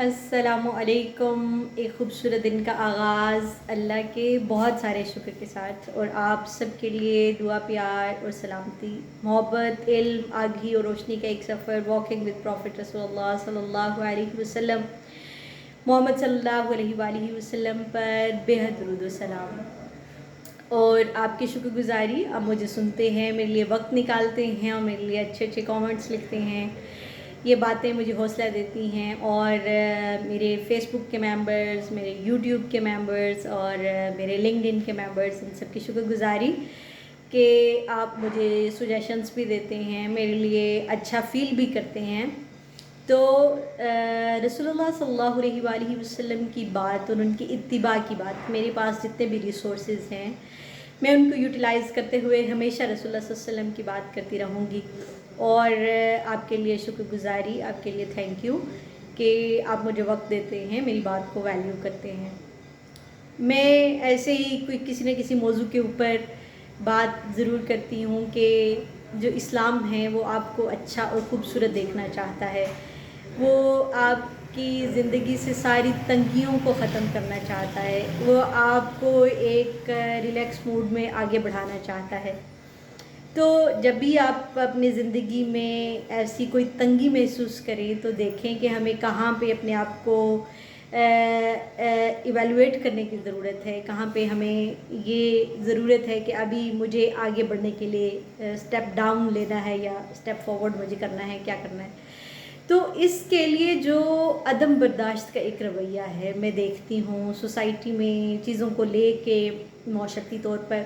السلام علیکم۔ ایک خوبصورت دن کا آغاز اللہ کے بہت سارے شکر کے ساتھ، اور آپ سب کے لیے دعا، پیار اور سلامتی، محبت، علم، آگہی اور روشنی کا ایک سفر، واکنگ ود پروفٹ رسول اللہ صلی اللہ علیہ وسلم، محمد صلی اللہ علیہ وآلہ وسلم پر بے حد درود و سلام۔ اور آپ کی شکر گزاری، آپ مجھے سنتے ہیں، میرے لیے وقت نکالتے ہیں اور میرے لیے اچھے اچھے کامنٹس لکھتے ہیں، یہ باتیں مجھے حوصلہ دیتی ہیں۔ اور میرے فیس بک کے ممبرز، میرے یوٹیوب کے ممبرز اور میرے لنکڈ ان کے ممبرز، ان سب کی شکر گزاری کہ آپ مجھے سجیشنز بھی دیتے ہیں، میرے لیے اچھا فیل بھی کرتے ہیں۔ تو رسول اللہ صلی اللہ علیہ وآلہ وسلم کی بات اور ان کی اتباع کی بات، میرے پاس جتنے بھی ریسورسز ہیں میں ان کو یوٹیلائز کرتے ہوئے ہمیشہ رسول اللہ صلی اللہ علیہ وسلم کی بات کرتی رہوں گی۔ اور آپ کے لیے شکر گزاری، آپ کے لیے تھینک یو کہ آپ مجھے وقت دیتے ہیں، میری بات کو ویلیو کرتے ہیں۔ میں ایسے ہی کوئی کسی نہ کسی موضوع کے اوپر بات ضرور کرتی ہوں کہ جو اسلام ہے وہ آپ کو اچھا اور خوبصورت دیکھنا چاہتا ہے، وہ آپ کی زندگی سے ساری تنگیوں کو ختم کرنا چاہتا ہے، وہ آپ کو ایک ریلیکس موڈ میں آگے بڑھانا چاہتا ہے۔ تو جب بھی آپ اپنی زندگی میں ایسی کوئی تنگی محسوس کریں تو دیکھیں کہ ہمیں کہاں پہ اپنے آپ کو ایویلویٹ کرنے کی ضرورت ہے، کہاں پہ ہمیں یہ ضرورت ہے کہ ابھی مجھے آگے بڑھنے کے لیے اسٹیپ ڈاؤن لینا ہے یا اسٹیپ فارورڈ مجھے کرنا ہے، کیا کرنا ہے۔ تو اس کے لیے جو عدم برداشت کا ایک رویہ ہے، میں دیکھتی ہوں سوسائٹی میں چیزوں کو لے کے، معاشرتی طور پر،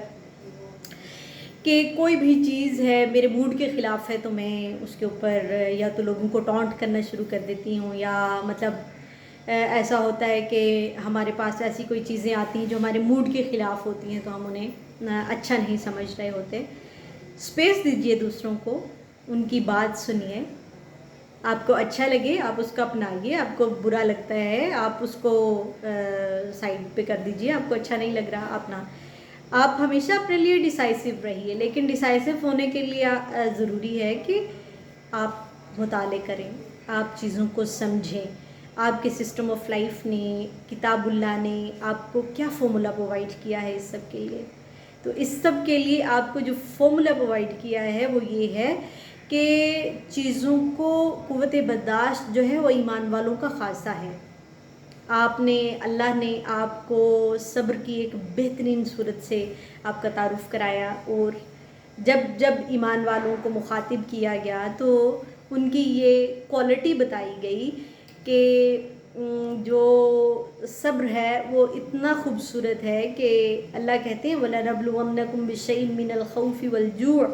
کہ کوئی بھی چیز ہے میرے موڈ کے خلاف ہے تو میں اس کے اوپر یا تو لوگوں کو ٹونٹ کرنا شروع کر دیتی ہوں، یا مطلب ایسا ہوتا ہے کہ ہمارے پاس ایسی کوئی چیزیں آتی ہیں جو ہمارے موڈ کے خلاف ہوتی ہیں تو ہم انہیں اچھا نہیں سمجھ رہے ہوتے۔ اسپیس دیجئے دوسروں کو، ان کی بات سنیے، آپ کو اچھا لگے آپ اس کو اپنائیے، آپ کو برا لگتا ہے آپ اس کو سائڈ پہ کر دیجئے، آپ کو اچھا نہیں لگ رہا اپنا، آپ ہمیشہ اپنے لیے ڈیسائسو رہیے، لیکن ڈیسائسو ہونے کے لیے ضروری ہے کہ آپ مطالعے کریں، آپ چیزوں کو سمجھیں، آپ کے سسٹم آف لائف نے، کتاب اللہ نے آپ کو کیا فارمولا پرووائڈ کیا ہے اس سب کے لیے۔ تو اس سب کے لیے آپ کو جو فارمولا پرووائڈ کیا ہے وہ یہ ہے کہ چیزوں کو قوت برداشت جو ہے وہ ایمان والوں کا خاصہ ہے۔ اللہ نے آپ کو صبر کی ایک بہترین صورت سے آپ کا تعارف کرایا، اور جب ایمان والوں کو مخاطب کیا گیا تو ان کی یہ کوالٹی بتائی گئی کہ جو صبر ہے وہ اتنا خوبصورت ہے کہ اللہ کہتے ہیں وَلَنَبْلُوَنَّكُمْ بِشَيْءٍ مِّنَ الْخَوْفِ وَالْجُوعِ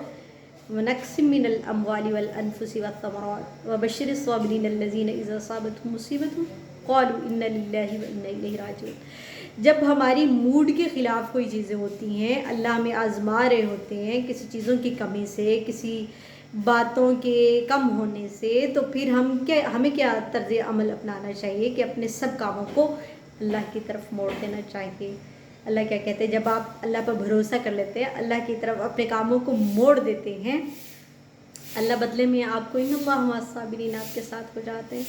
وَنَقْصٍ مِّنَ الْأَمْوَالِ وَالْأَنفُسِ وَالثَّمَرَاتِ وَبَشِّرِ الصَّابِرِينَ الَّذِينَ إِذَا أَصَابَتْهُم مُّصِيبَةٌ قَالُوا إِنَّا لِلَّهِ وَإِنَّا إِلَيْهِ رَاجِعُونَ۔ جب ہماری موڈ کے خلاف کوئی چیزیں ہوتی ہیں، اللہ ہمیں آزما رہے ہوتے ہیں کسی چیزوں کی کمی سے، کسی باتوں کے کم ہونے سے، تو پھر ہمیں کیا طرز عمل اپنانا چاہیے کہ اپنے سب کاموں کو اللہ کی طرف موڑ دینا چاہیے۔ اللہ کیا کہتے ہیں، جب آپ اللہ پر بھروسہ کر لیتے ہیں، اللہ کی طرف اپنے کاموں کو موڑ دیتے ہیں، اللہ بدلے میں آپ کو ان اللہ مع الصابرین آپ کے ساتھ ہو جاتے ہیں۔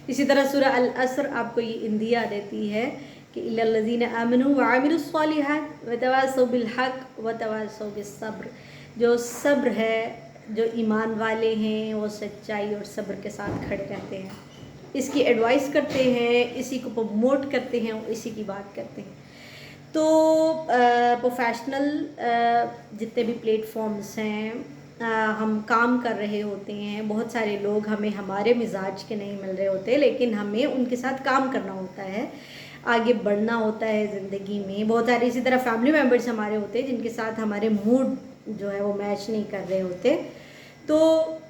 اسی طرح سورہ العصر آپ کو یہ اندیا دیتی ہے کہ الا الذین آمنوا وعملوا الصالحات وتواصوا بالحق وتواصوا بالصبر۔ جو صبر ہے، جو ایمان والے ہیں، وہ سچائی اور صبر کے ساتھ کھڑے رہتے ہیں، اس کی ایڈوائس کرتے ہیں، اسی کو پروموٹ کرتے ہیں اور اسی کی بات کرتے ہیں۔ تو پروفیشنل جتنے بھی پلیٹ فارمز ہیں، ہم کام کر رہے ہوتے ہیں، بہت سارے لوگ ہمیں ہمارے مزاج کے نہیں مل رہے ہوتے، لیکن ہمیں ان کے ساتھ کام کرنا ہوتا ہے، آگے بڑھنا ہوتا ہے زندگی میں۔ بہت سارے اسی طرح فیملی ممبرس ہمارے ہوتے ہیں جن کے ساتھ ہمارے موڈ جو ہے وہ میچ نہیں کر رہے ہوتے۔ تو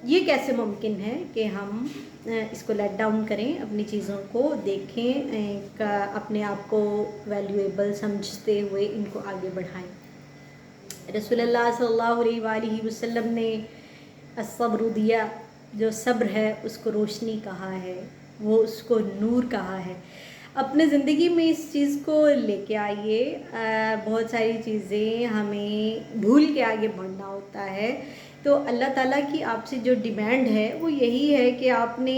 یہ کیسے ممکن ہے کہ ہم اس کو لیٹ ڈاؤن کریں، اپنی چیزوں کو دیکھیں، اپنے آپ کو ویلیویبل سمجھتے ہوئے ان کو آگے بڑھائیں۔ رسول اللہ صلی اللہ علیہ وآلہ وسلم نے الصبر دیا، جو صبر ہے اس کو روشنی کہا ہے، وہ اس کو نور کہا ہے۔ اپنے زندگی میں اس چیز کو لے کے آئیے۔ بہت ساری چیزیں ہمیں بھول کے آگے بڑھنا ہوتا ہے، تو اللہ تعالیٰ کی آپ سے جو ڈیمانڈ ہے وہ یہی ہے کہ آپ نے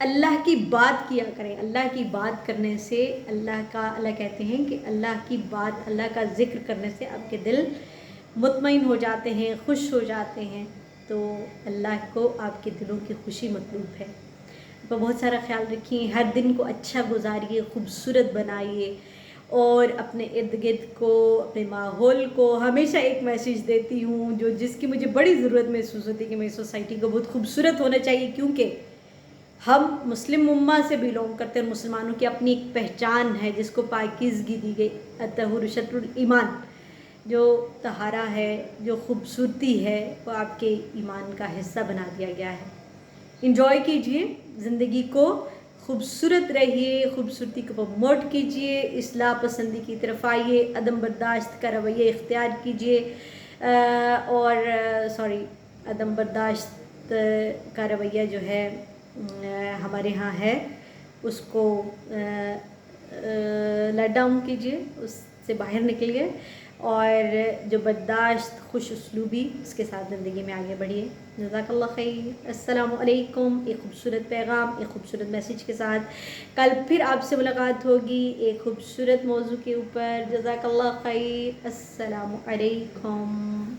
اللہ کی بات کیا کریں. اللہ کی بات کرنے سے اللہ کہتے ہیں کہ اللہ کی بات، اللہ کا ذکر کرنے سے آپ کے دل مطمئن ہو جاتے ہیں، خوش ہو جاتے ہیں. تو اللہ کو آپ کے دلوں کی خوشی مطلوب ہے. تو بہت سارا خیال رکھیں، ہر دن کو اچھا گزاریے، خوبصورت بنائیے، اور اپنے ارد گرد کو، اپنے ماحول کو ہمیشہ ایک میسیج دیتی ہوں جس کی مجھے بڑی ضرورت محسوس ہوتی ہے کہ میری سوسائٹی کو بہت خوبصورت ہونا چاہیے، کیونکہ ہم مسلم امہ سے بیلونگ کرتے ہیں. مسلمانوں کی اپنی ایک پہچان ہے جس کو پاکیزگی دی گئی. الطہور شطر الایمان، جو طہارہ ہے، جو خوبصورتی ہے، وہ آپ کے ایمان کا حصہ بنا دیا گیا ہے. انجوائے کیجئے زندگی کو، خوبصورت رہیے، خوبصورتی کو پروموٹ کیجئے، اصلاح پسندی کی طرف آئیے، عدم برداشت کا رویہ اختیار کیجئے، عدم برداشت کا رویہ جو ہے ہمارے ہاں ہے، اس کو لیٹ ڈاؤن کیجئے، اس سے باہر نکلیے، اور جو برداشت، خوش اسلوبی، اس کے ساتھ زندگی میں آگے بڑھیے. جزاک اللہ خیر. السلام علیکم. ایک خوبصورت پیغام، ایک خوبصورت میسیج کے ساتھ کل پھر آپ سے ملاقات ہوگی ایک خوبصورت موضوع کے اوپر. جزاک اللہ خیر. السلام علیکم.